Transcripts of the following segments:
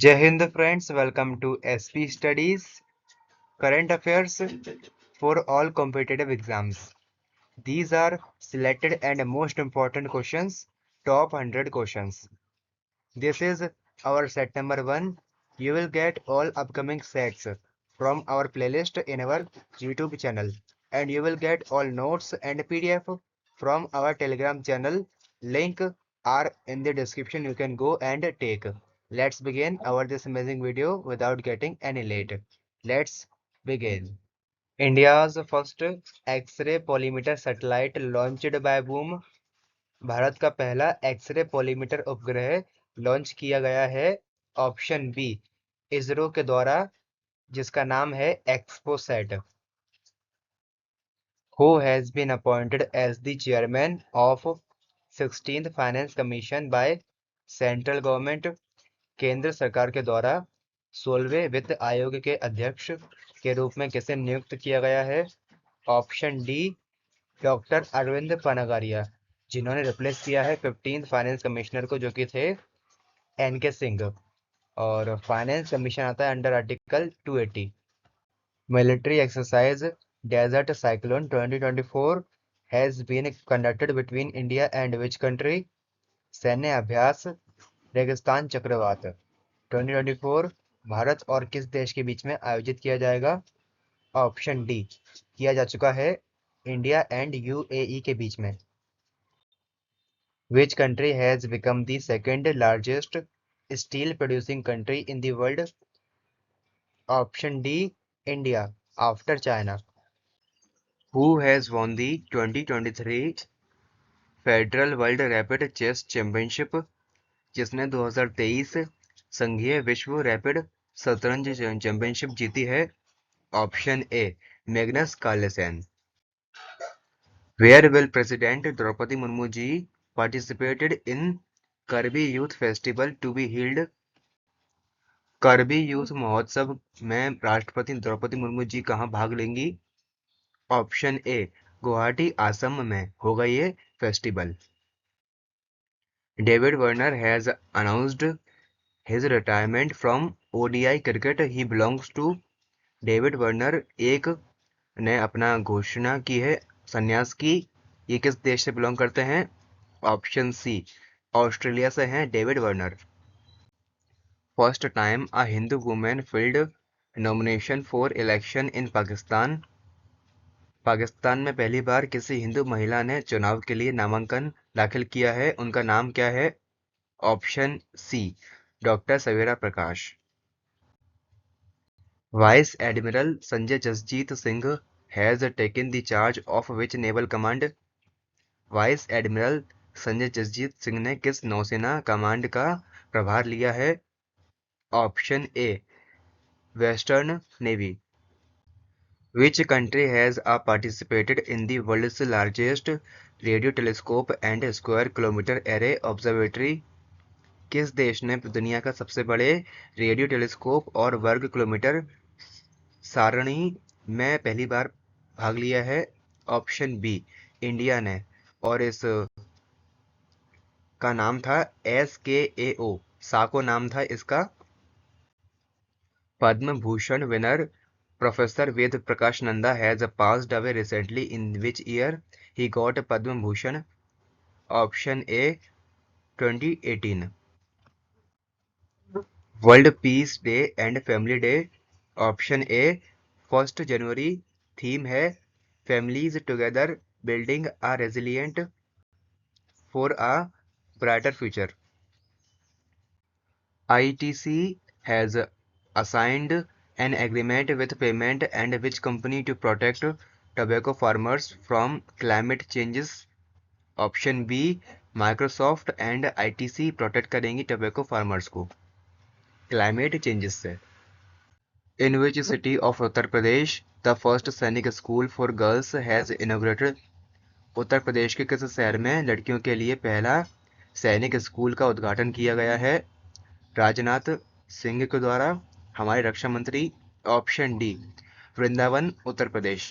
Jai Hind friends, welcome to SP Studies, Current Affairs for all competitive exams. These are selected and most important questions, top 100 questions. This is our set number 1. You will get all upcoming sets from our playlist in our YouTube channel, and you will get all notes and PDF from our Telegram channel. Link are in the description. You can go and take. Let's begin our this amazing video without getting any late. Let's begin. India's first X-ray polymeter satellite launched by whom? Bharat का पहला x ray पॉलीमीटर उपग्रह launch किया गया है option बी इसरो के द्वारा, जिसका नाम है XPoSat. Who has been appointed as the chairman of 16th Finance Commission by Central Government? केंद्र सरकार के द्वारा 16वें वित्त आयोग के अध्यक्ष के रूप में किसे नियुक्त किया गया है? ऑप्शन डी डॉक्टर अरविंद पनागारिया, जिन्होंने रिप्लेस किया है 15th फाइनेंस कमिश्नर को, जो कि थे एन के सिंह. और फाइनेंस कमीशन आता है under article 280. Military exercise desert cyclone 2024 has been conducted between India and which country? सैन्य अभ्यास रेगिस्तान चक्रवात 2024 भारत और किस देश के बीच में आयोजित किया जाएगा? ऑप्शन डी किया जा चुका है इंडिया एंड यूएई के बीच में. Which country has become the second largest steel producing country in the world? Option D India, after China. Who has won the 2023 Federal World Rapid Chess Championship? जिसने 2023 संघीय विश्व rapid शतरंज championship जीती है? Option A Magnus Carlsen. Where will President Draupadi Murmu ji participated in Karbi Youth Festival to be held? करबी youth महोत्सव में राष्ट्रपति द्रौपदी मुर्मू जी कहाँ भाग लेंगी? ऑप्शन ए गुवाहाटी असम में होगा ये festival. David Warner has announced his retirement from ODI cricket. He belongs to. David Warner एक ने अपना घोषणा की है संन्यास की. ये किस देश से बिलोंग करते हैं? ऑप्शन सी ऑस्ट्रेलिया से हैं David Warner. First time a Hindu woman filled nomination for election in Pakistan. Pakistan में पहली बार किसी हिंदू महिला ने चुनाव के लिए नामांकन दाखिल किया है. उनका नाम क्या है? Option C doctor Savera Prakash. Vice admiral Sanjay Jasjit Singh has taken the charge of which naval command? Vice admiral Sanjay Jasjit Singh ने किस नौसेना कमांड का प्रभार लिया है? Option A western navy. Which country has participated in the world's largest radio telescope and square kilometer array observatory? किस देश ने दुनिया का सबसे बड़े रेडियो टेलीस्कोप और वर्ग किलोमीटर सारणी में पहली बार भाग लिया है? ऑप्शन बी इंडिया ने. और इस का नाम था SKAO. साको नाम था इसका. Padma Bhushan winner Professor Ved Prakash Nanda has passed away recently. In which year he got Padma Bhushan? Option A 2018. World Peace Day and Family Day. Option A 1st January. Theme है Families Together Building a Resilient for a Brighter Future. ITC has assigned an agreement with payment and which company to protect tobacco farmers from climate changes? Option B Microsoft and ITC protect करेंगी tobacco farmers को climate changes से. In which city of Uttar Pradesh the first Sainik school for girls has inaugurated? Uttar Pradesh के किस शहर में लड़कियों के लिए पहला सैनिक स्कूल का उद्घाटन किया गया है? राजनाथ सिंह के द्वारा, हमारे रक्षा मंत्री. Option D Vrindavan Uttar Pradesh.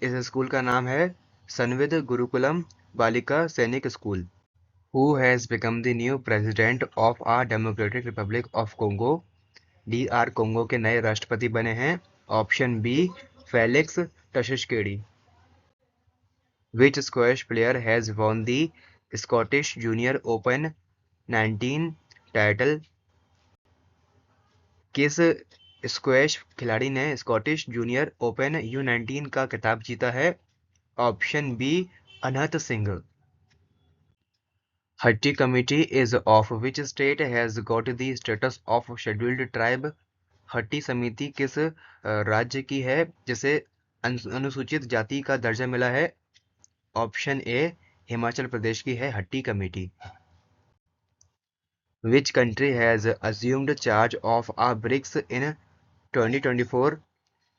इस स्कूल का नाम है Sanvid Gurukulam Balika Sainik school. Who has become the new president of a democratic republic of Congo? DR Congo के नए राष्ट्रपति बने हैं। Option B Felix Tshisekedi. Which squash player has won the Scottish Junior Open 19 title? किस स्क्वैश खिलाड़ी ने स्कॉटिश जूनियर ओपन U19 का खिताब जीता है? Option B Anahat Singh. Hatti committee is of which state has got the status of scheduled tribe? Hatti समिति किस राज्य की है जिसे अनुसूचित जाति का दर्जा मिला है? ऑप्शन ए हिमाचल प्रदेश की है हट्टी committee. Which country has assumed charge of a BRICS in 2024?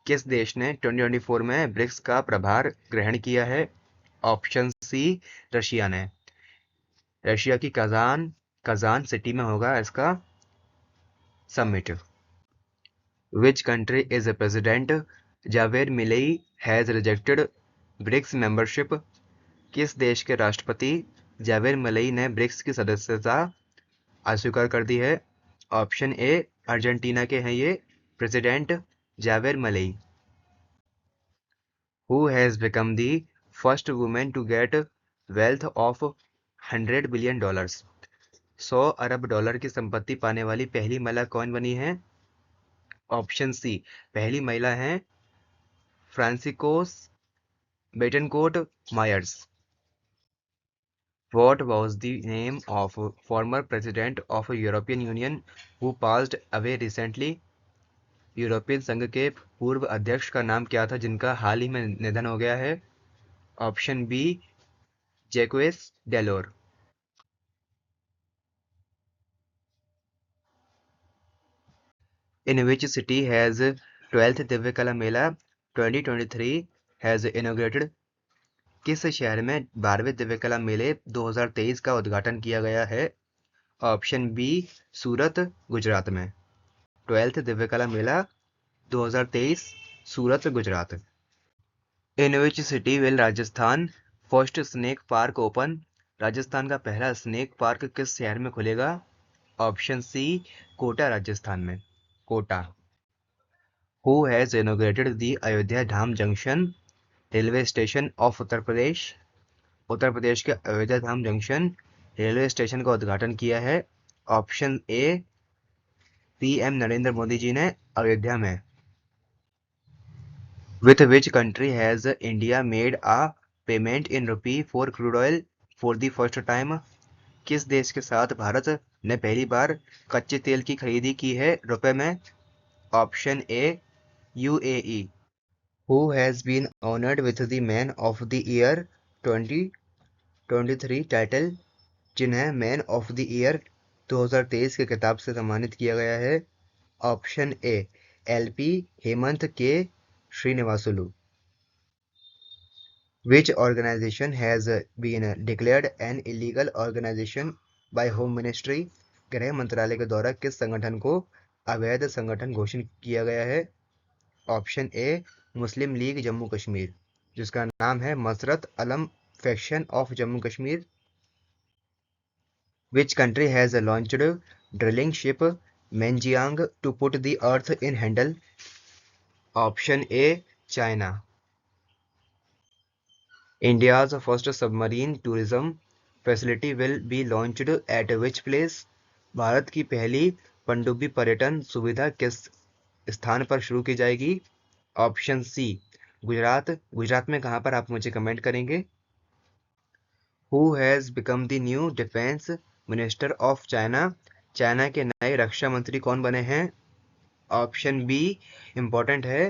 किस देश ने 2024 में ब्रिक्स का प्रभार ग्रहण किया है? ऑप्शन सी रशिया ने। रशिया की कजान सिटी में होगा इसका summit. Which country is a president Javier Milei has rejected BRICS membership? किस देश के राष्ट्रपति जावेद मिलेई ने ब्रिक्स की सदस्यता अस्वीकार कर दी है? ऑप्शन ए अर्जेंटीना के हैं ये president Javier Milei. Who has become the first women to get wealth of $100 billion? 100 अरब डॉलर की संपत्ति पाने वाली पहली महिला कौन बनी है? ऑप्शन सी पहली महिला है फ्रांसिकोस बेटनकोट Myers. What was the name of former president of European Union who passed away recently? European संघ के पूर्व अध्यक्ष का नाम क्या था जिनका हाल ही में निधन हो गया है? Option B Jacques Delors. In which city has 12th Divyakala Mela 2023 has inaugurated? किस शहर में 12वें दिव्यकला मेले 2023 का उद्घाटन किया गया है? ऑप्शन बी सूरत गुजरात में। 12th Divyakala Mela 2023 Surat Gujarat. In which city will Rajasthan first snake park open? Rajasthan का पहला स्नेक पार्क किस शहर में खुलेगा? ऑप्शन सी कोटा राजस्थान में। Kota. Who has inaugurated the Ayodhya Dham junction railway station of Uttar Pradesh? Uttar Pradesh के Ayodhya Dham junction railway station का उद्घाटन किया है? Option A PM Narendra Modi ji ने अयोध्या में। With which country has India made a payment in rupee for crude oil for the first time? किस देश के साथ भारत ने पहली बार कच्चे तेल की खरीदी की है रुपए में? Option A UAE। Who has been honored with the Man of the Year 2023 title? जिन्हें मैन ऑफ द ईयर 2023 के खिताब से सम्मानित किया गया है? ऑप्शन ए LP हेमंत के Srinivasulu. Which organization has been declared an illegal organization by Home Ministry? गृह मंत्रालय के द्वारा किस संगठन को अवैध संगठन घोषित किया गया है? Option A Muslim League Jammu Kashmir जिसका नाम है Masarat Alam faction of Jammu Kashmir. Which country has launched drilling ship Menjiang to put the earth in handle? Option A China. India's first submarine tourism facility will be launched at which place? Bharat की पहली पनडुब्बी पर्यटन सुविधा किस स्थान पर शुरू की जाएगी? Option C Gujarat. गुजरात में कहां पर आप मुझे कमेंट करेंगे। Who has become the new defense minister of China? China के नए रक्षा मंत्री कौन बने हैं? ऑप्शन बी इंपॉर्टेंट है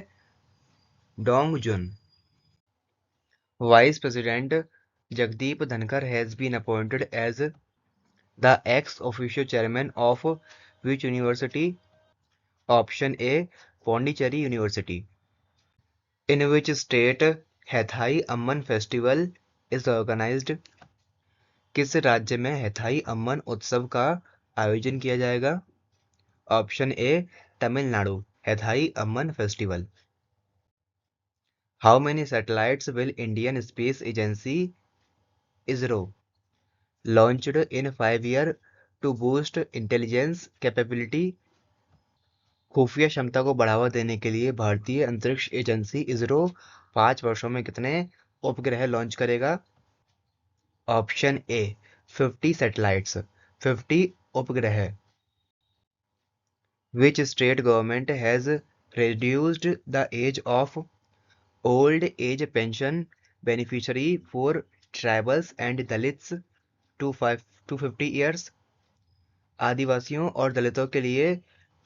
Dong Jun. Vice President Jagdeep Dhankar has been appointed as the ex-officio chairman of which university? Option A Pondicherry University. In which state Hathai Amman Festival is organized? किस राज्य में हैथाई अम्मन उत्सव का आयोजन किया जाएगा? Option A Tamil Nadu Hathai Amman festival. How many satellites will Indian Space Agency ISRO launched in 5 years to boost intelligence capability। खुफिया क्षमता को बढ़ावा देने के लिए भारतीय अंतरिक्ष एजेंसी इसरो 5 वर्षों में कितने उपग्रह लॉन्च करेगा? ऑप्शन ए 50 सैटेलाइट्स, 50 उपग्रह। Which state government has reduced the age of old age pension beneficiary for tribals and Dalits to 50 years? आदिवासियों और दलितों के लिए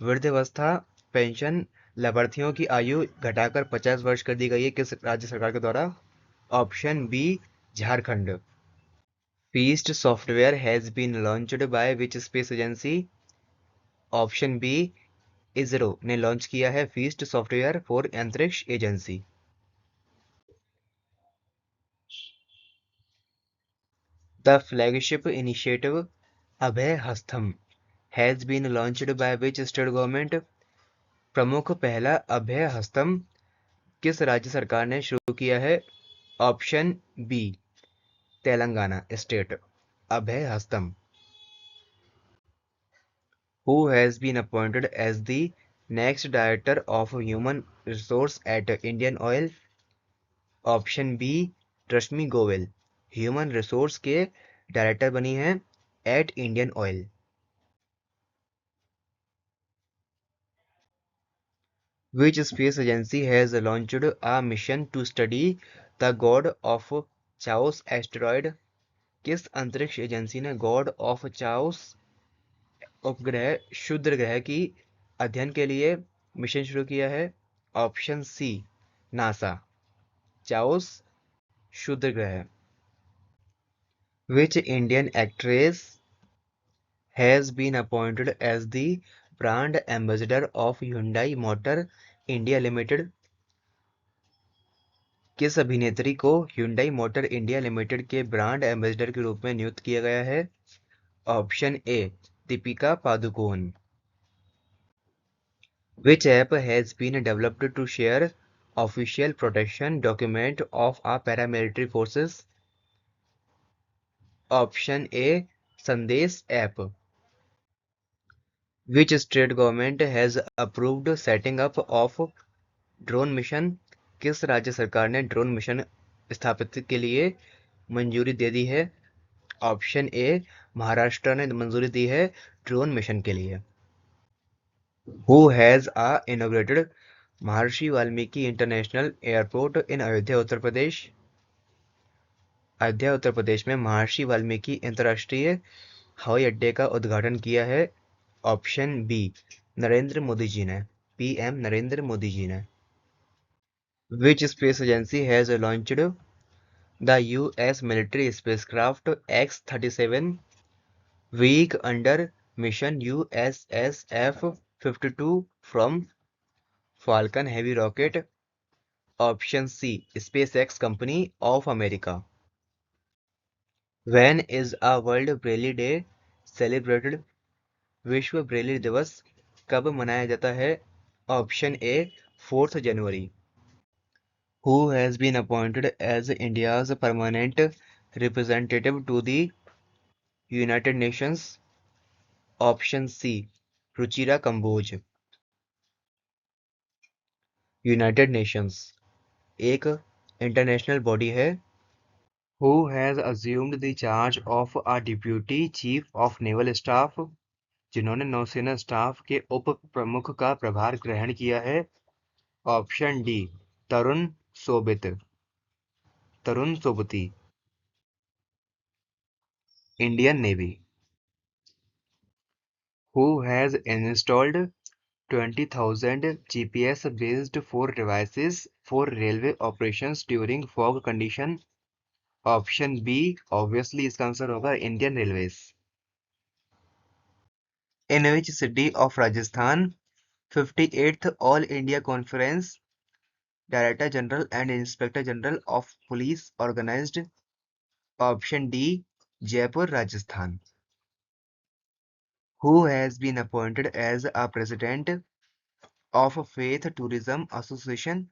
वृद्धावस्था पेंशन लाभार्थियों की आयु घटाकर 50 वर्ष कर दी गई है किस राज्य सरकार के द्वारा? Option B Jharkhand. Feast software has been launched by which space agency? ऑप्शन बी इसरो ने लॉन्च किया है फीस्ट सॉफ्टवेयर फॉर अंतरिक्ष agency. The flagship initiative Abhay Hastam has been launched by which state government? प्रमुख पहला अभय हस्तम किस राज्य सरकार ने शुरू किया है? Option B Telangana state. Abhay Hastam. Who has been appointed as the next director of human resource at Indian Oil? Option B Rashmi Goyal human resource के डायरेक्टर बनी हैं at Indian Oil. Which space agency has launched a mission to study the god of chaos asteroid? किस अंतरिक्ष agency ने God of chaos उपग्रह क्षुद्र ग्रह की अध्ययन के लिए मिशन शुरू किया है? ऑप्शन सी नासा। चाओस क्षुद्र ग्रह। Which Indian actress has been appointed as the brand ambassador of Hyundai Motor India Limited? किस अभिनेत्री को Hyundai Motor India Limited के ब्रांड एम्बेसडर के रूप में नियुक्त किया गया है? Option A Deepika Padukone. Which app has been developed to share official protection document of our paramilitary forces? Option A Sandesh app. Which state government has approved setting up of drone mission? किस राज्य सरकार ने ड्रोन मिशन स्थापित के लिए मंजूरी दे दी है? Option ए महाराष्ट्र ने मंजूरी दी है ड्रोन मिशन के लिए। Who has inaugurated Maharishi Valmiki international airport in Ayodhya Uttar Pradesh? Ayodhya Uttar Pradesh में महर्षि वाल्मीकि अंतर्राष्ट्रीय हवाई अड्डे का उद्घाटन किया है? ऑप्शन बी नरेंद्र मोदी जी ने। पीएम नरेंद्र मोदी जी ने। Which space agency has launched the US military spacecraft X-37 week under mission USS F-52 from Falcon Heavy rocket? Option C SpaceX Company of America. When is a World Braille Day celebrated? विश्व Braille दिवस कब मनाया जाता है? Option A 4 January. Who has been appointed as India's permanent representative to the United Nations? Option C Ruchira Kamboj. United Nations एक international body है। Who has assumed the charge of a deputy chief of naval staff? जिन्होंने नौसेना staff के उप प्रमुख का प्रभार ग्रहण किया है? Option D Tarun Sobti. Tarun Sobti. Indian Navy. Who has installed 20,000 GPS based for devices for railway operations during fog condition? Option B obviously इसका आंसर होगा Indian railways. In which city of Rajasthan 58th all India conference director general and inspector general of police organised? Option D Jaipur Rajasthan. Who has been appointed as a president of FAITH tourism association?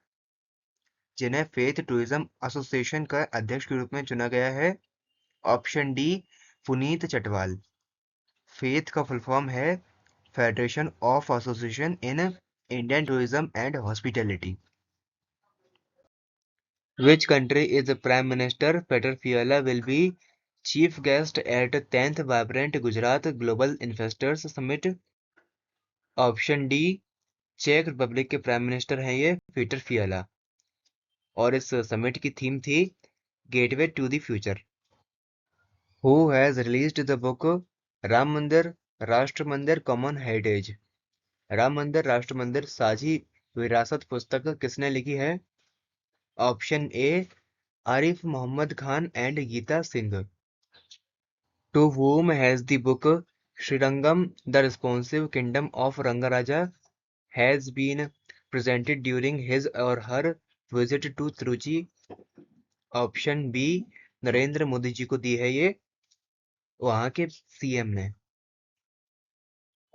जिन्हें FAITH tourism association का अध्यक्ष के रूप में चुना गया है? Option D Puneet Chatwal. FAITH का फुल फॉर्म है federation of association in Indian tourism and hospitality. Which country is Prime Minister Peter Fiala will be chief guest at 10th Vibrant Gujarat Global Investors Summit? Option D, चेक Republic के prime minister हैं ये Peter फियाला, और इस summit की theme थी gateway to the future. Who has released the book Ram Mandir Rashtra मंदिर common heritage? Ram Mandir Rashtra मंदिर साझी विरासत पुस्तक किसने लिखी है? Option A, Arif Mohammad Khan and Geeta Singh. To whom has the book Srirangam, The Responsive Kingdom of Rangaraja has been presented during his or her visit to Tiruchi? Option B, Narendra Modi ji को दी है ये वहां के सीएम ने।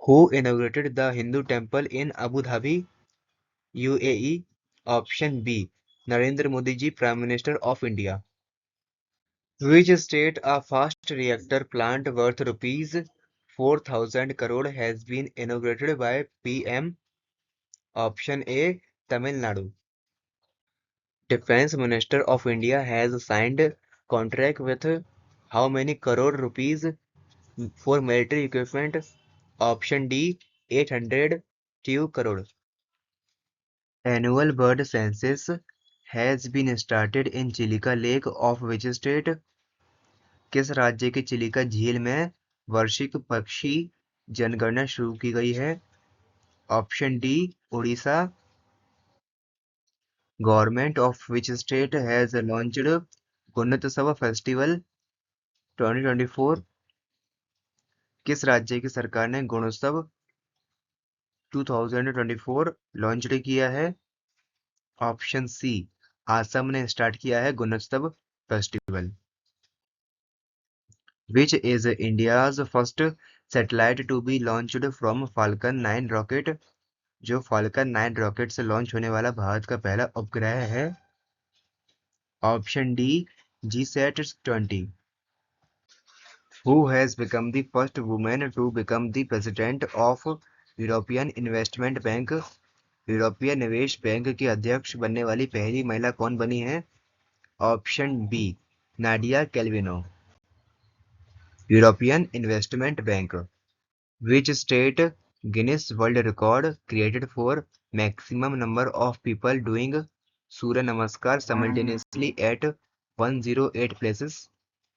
Who inaugurated the Hindu temple in Abu Dhabi, UAE? Option B, Narendra Modi ji, prime minister of India. Which state a fast reactor plant worth rupees 4,000 crore has been inaugurated by PM? Option A, Tamil Nadu. Defense Minister of India has signed contract with how many crore rupees for military equipment? Option D, 802 crore. Annual bird census has been started in Chilika Lake of which state? किस राज्य के चिलिका झील में वार्षिक पक्षी जनगणना शुरू की गई है? Option D, Orissa. Government of which state has launched Gunotsav festival 2024? किस राज्य की सरकार ने गुणोत्सव 2024 लॉन्च किया है? ऑप्शन सी, असम ने स्टार्ट किया है Gunotsav festival. Which is India's first satellite to be launched from Falcon 9 rocket? जो Falcon 9 रॉकेट से लॉन्च होने वाला भारत का पहला उपग्रह है? Option D, GSAT-20। Who has become the first woman to become the president of European Investment Bank? यूरोपीय निवेश बैंक की अध्यक्ष बनने वाली पहली महिला कौन बनी है? Option B, Nadia Calvino. European Investment Bank. Which state Guinness World Record created for maximum number of people doing Surya Namaskar simultaneously at 108 places?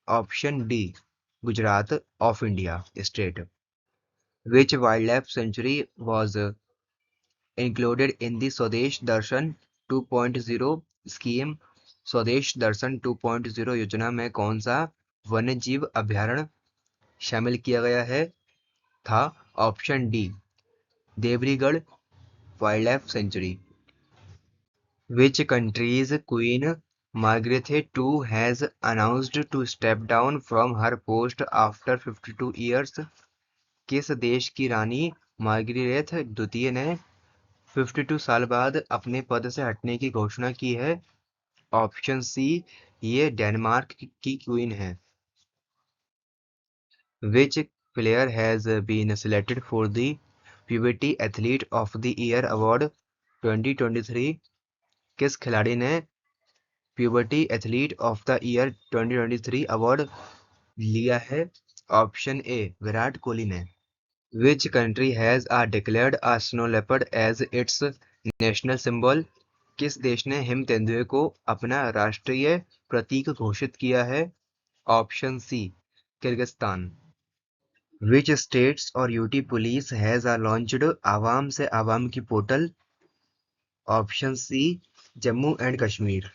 Option D, Gujarat of India state. Which wildlife sanctuary was included in the Swadesh Darshan 2.0 scheme? स्वदेश दर्शन 2.0 योजना में कौन सा वन्य जीव अभयारण्य शामिल किया गया है? था option D, Devrigarh wildlife sanctuary. Which country's Queen Margrethe II has announced to step down from her post after 52 years? किस देश की रानी मार्गरेथ द्वितीय ने 52 साल बाद अपने पद से हटने की घोषणा की है? ऑप्शन सी, ये डेनमार्क की क्वीन है। Which player has been selected for the Puberty Athlete of the Year Award 2023? किस खिलाड़ी ने puberty athlete of the year 2023 award लिया है? ऑप्शन ए, विराट कोहली ने। Which country has declared a snow leopard as its national symbol? किस देश ने him तेंदुए को अपना राष्ट्रीय प्रतीक घोषित किया है? Option C, Kyrgyzstan. Which states और यूटी पुलिस has launched आवाम से आवाम की portal? Option C, Jammu and Kashmir.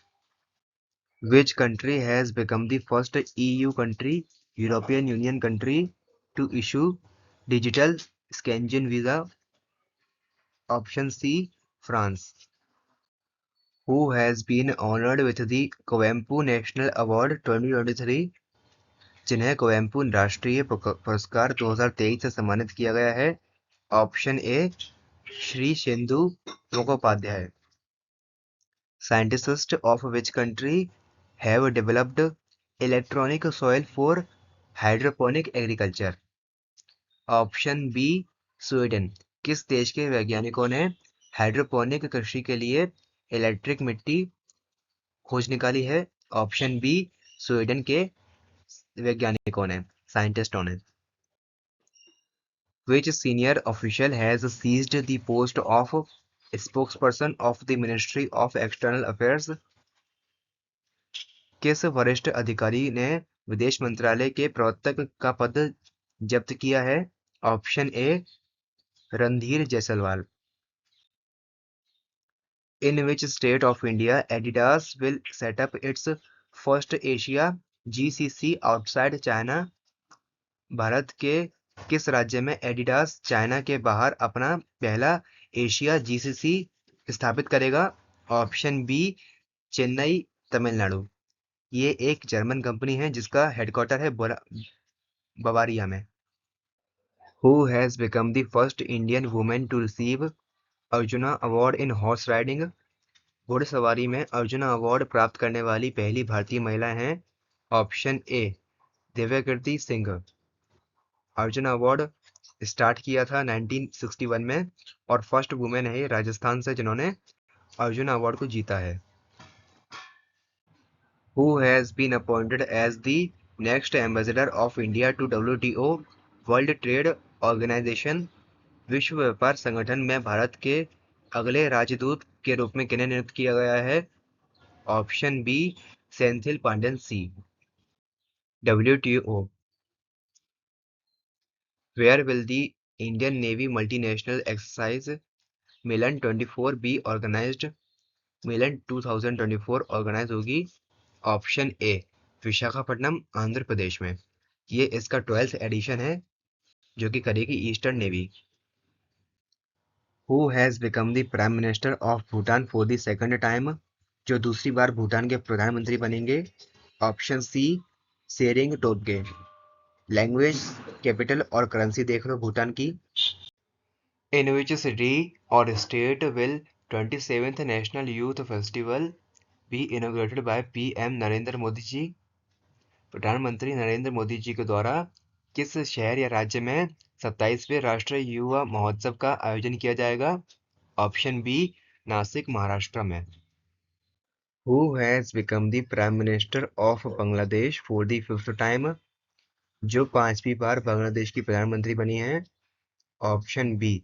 Which country has become the first EU country, European Union country, to issue digital Schengen visa? Option C, France. Who has been honored with the Kovempu National Award 2023? जिन्हें कोवेम्पू राष्ट्रीय पुरस्कार 2023 से सम्मानित किया गया है? Option A, Shri Shendu Mukhopadhyay. Scientists of which country have developed electronic soil for hydroponic agriculture. Option B Sweden. किस देश के वैज्ञानिकों ने हाइड्रोपोनिक कृषि के लिए इलेक्ट्रिक मिट्टी खोज निकाली है? ऑप्शन बी स्वीडन के वैज्ञानिकों ने, साइंटिस्टों ने। Which senior official has seized the post of spokesperson of the Ministry of External Affairs? किस वरिष्ठ अधिकारी ने विदेश मंत्रालय के प्रवक्ता का पद जब्त किया है? Option A Randhir Jaiswal. In which state of India Adidas will set up its first Asia GCC outside China? Bharat के किस राज्य में एडिडास चाइना के बाहर अपना पहला एशिया जीसीसी स्थापित करेगा? Option B Chennai, Tamil Nadu. ये एक जर्मन कंपनी है जिसका हेडक्वार्टर है बवारिया में। Who has become the first Indian woman to receive arjuna award in horse riding? घुड़सवारी में अर्जुना अवार्ड प्राप्त करने वाली पहली भारतीय महिला हैं? ऑप्शन ए दिव्यकीर्ति सिंह। अर्जुन अवार्ड स्टार्ट किया था 1961 में और फर्स्ट वुमेन है राजस्थान से जिन्होंने अर्जुन अवार्ड को जीता है। Who has been appointed as the next ambassador of India to WTO World Trade Organization? विश्व व्यापार संगठन में भारत के अगले राजदूत के रूप में किन्हें नियुक्त किया गया है? Option B Senthil Pandian C. WTO। Where will the Indian Navy multinational exercise Milan 24 be organised? Milan 2024 organise होगी ऑप्शन ए विशाखापट्टनम, आंध्र प्रदेश में। ये इसका 12th एडिशन है जो कि करेगी Eastern Navy. Who has become the prime minister of Bhutan for the second time? जो दूसरी बार भूटान के प्रधानमंत्री बनेंगे? Option C Tshering Tobgay. Language, capital और करेंसी देख लो भूटान की। In which city or state will 27th National Youth Festival be inaugurated by PM Narendra Modi जी? प्रधानमंत्री नरेंद्र मोदी जी के द्वारा किस शहर या राज्य में 27वें राष्ट्रीय युवा महोत्सव का आयोजन किया जाएगा? ऑप्शन बी नासिक, महाराष्ट्र में। Who has become the Prime Minister of Bangladesh for the 5th time? जो 5वीं बार बांग्लादेश की प्रधानमंत्री बनी है? Option B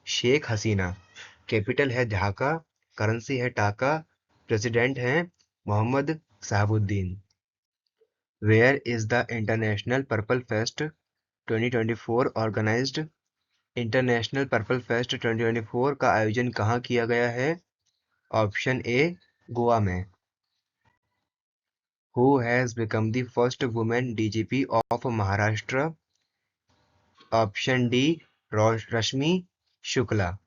Sheikh Hasina. Capital है ढाका, करेंसी है टाका, प्रेसिडेंट हैं Mohammed Shahabuddin. Where is the international purple fest 2024 organised? International purple fest 2024 का आयोजन कहाँ किया गया है? ऑप्शन ए गोवा में। Who has become the first women DGP of Maharashtra? Option D Rashmi Shukla.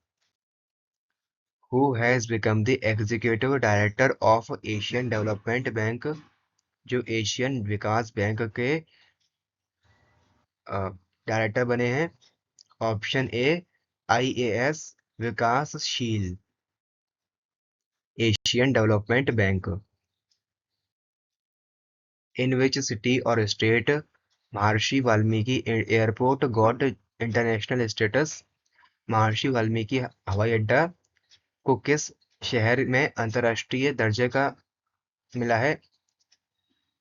Who has become the Executive Director of Asian Development Bank? जो Asian विकास bank के director बने हैं? ऑप्शन ए IAS विकासशील Asian development bank. In which city और state महर्षि Valmiki airport got international status? महर्षि वाल्मीकि हवाई अड्डा को किस शहर में अंतर्राष्ट्रीय दर्जे का मिला है?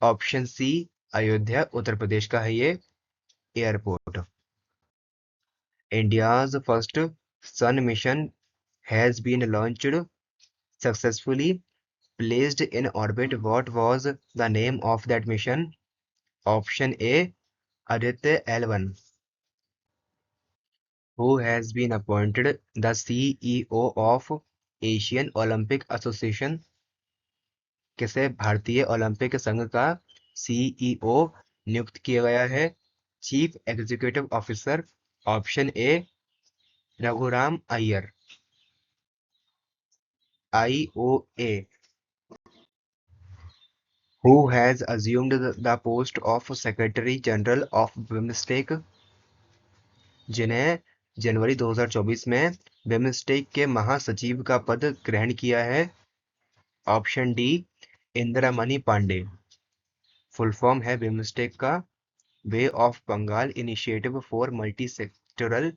ऑप्शन सी अयोध्या, उत्तर प्रदेश का है ये airport. India's first sun mission has been launched successfully placed in orbit. What was the name of that mission? Option A Aditya L1। Who has been appointed the CEO of Asian Olympic association? किसे भारतीय Olympic संघ का CEO नियुक्त किया गया है? Chief executive officer. Option A Raghuram Iyer. IOA। Who has assumed the post of Secretary General of BIMSTEC? जिन्हें जनवरी 2024 में बिम्स्टेक के महासचिव का पद ग्रहण किया है? ऑप्शन डी इंदिरा मणि पांडे। फुल फॉर्म है बिम्स्टेक का Bay of Bengal Initiative for Multi-Sectoral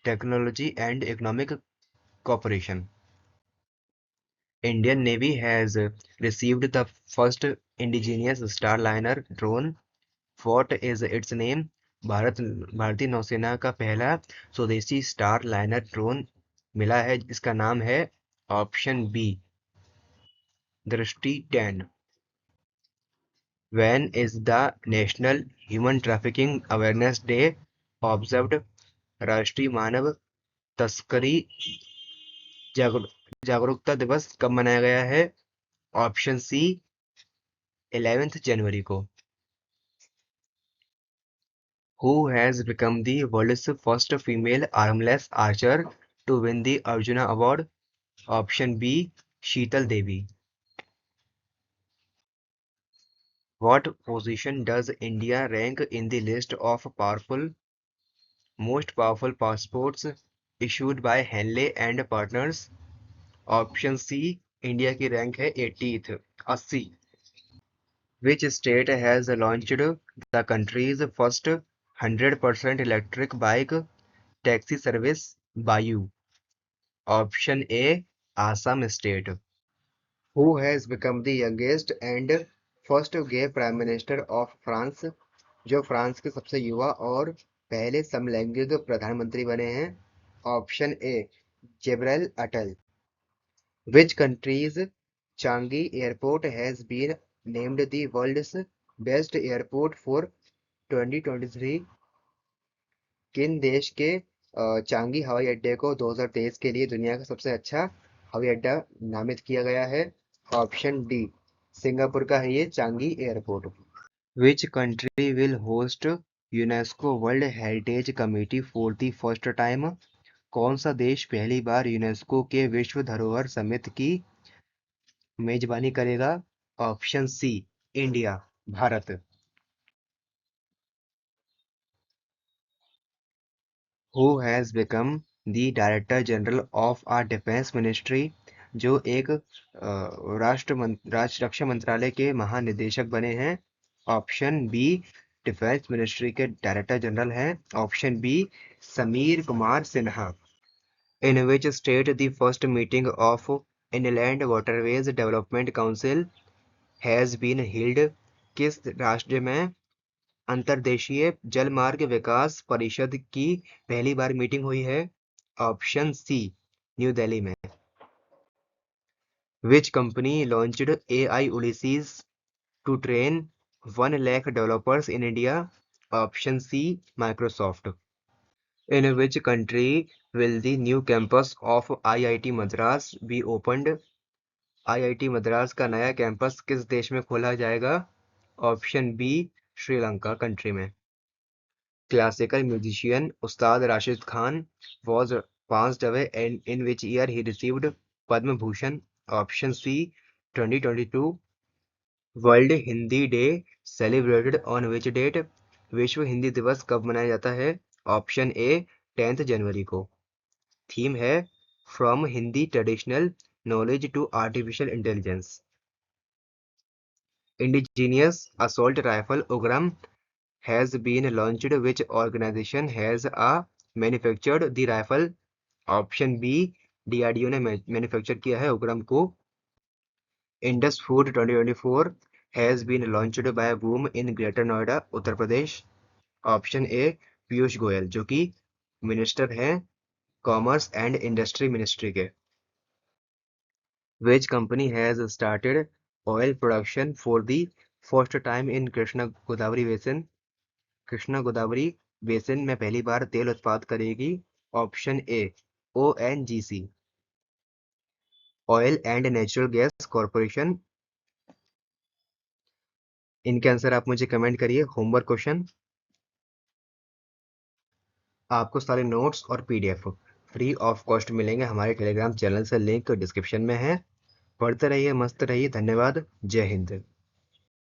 Technology and Economic Cooperation. Indian Navy has received the first indigenous Starliner drone. What is its name? भारतीय नौसेना का पहला स्वदेशी स्टार लाइनर ड्रोन मिला है, इसका नाम है ऑप्शन बी दृष्टि 10। When is the National Human Trafficking Awareness Day observed? राष्ट्रीय मानव तस्करी जागरूकता दिवस कब मनाया गया है? ऑप्शन सी 11 जनवरी को। Who has become the world's first female armless archer to win the Arjuna Award? Option B Sheetal Devi. What position does India rank in the list of most powerful passports issued by Henley and Partners? Option C India की rank है 80th 80। Which state has launched the country's first 100% electric bike taxi service Bayu? Option A Assam state. Who has become the youngest and first gay prime minister of France? जो France के सबसे युवा और पहले समलैंगिक प्रधानमंत्री बने हैं? Option A Gabriel Attal. Which country's Changi Airport has been named the world's best airport for 2023? किन देश के चांगी हवाई अड्डे को 2023 के लिए दुनिया का सबसे अच्छा हवाई अड्डा नामित किया गया है? ऑप्शन डी सिंगापुर का है ये Changi airport. Which country will host UNESCO World Heritage Committee for the first time? कौन सा देश पहली बार यूनेस्को के विश्व धरोहर समिति की मेजबानी करेगा? Option C India Bharat. Who has become the director general of our defence ministry? जो एक राष्ट्र रक्षा मंत्रालय के महानिदेशक बने हैं? ऑप्शन बी डिफेंस मिनिस्ट्री के डायरेक्टर जनरल हैं। Option B Sameer Kumar Sinha. In which state the first meeting of Inland Waterways Development Council has been held? किस राज्य में अंतर्देशीय जलमार्ग विकास परिषद की पहली बार मीटिंग हुई है? ऑप्शन सी न्यू दिल्ली में। Which company launched AI Ulysses to train 1 lakh developers in India? Option C Microsoft. In which country will the new campus of IIT Madras be opened? IIT Madras का नया कैंपस किस देश में खोला जाएगा? ऑप्शन बी श्रीलंका कंट्री में। Classical musician Ustad Rashid Khan was passed away and in which year he received Padma Bhushan? Option C 2022. World Hindi Day celebrated on which date? विश्व हिंदी दिवस कब मनाया जाता है? ऑप्शन ए 10 जनवरी को। थीम है from Hindi traditional knowledge to artificial intelligence. Indigenous assault rifle Ugram has been launched. Which organization has manufactured the rifle? Option B DRDO ने manufacture किया है उग्रम को। Indus food 2024 has been launched by whom in Greater Noida Uttar Pradesh? Option A Piyush Goyal जो कि minister हैं commerce and industry ministry के। Which company has started oil production for the first time in Krishna Godavari basin? Krishna Godavari basin में पहली बार तेल उत्पाद करेगी? Option A ONGC oil and natural gas corporation. इनके आंसर आप मुझे कमेंट करिए। होमवर्क क्वेश्चन आपको सारे नोट्स और PDF फ्री ऑफ कॉस्ट मिलेंगे हमारे टेलीग्राम चैनल से, लिंक डिस्क्रिप्शन में है। पढ़ते रहिए, मस्त रहिए। धन्यवाद। जय हिंद।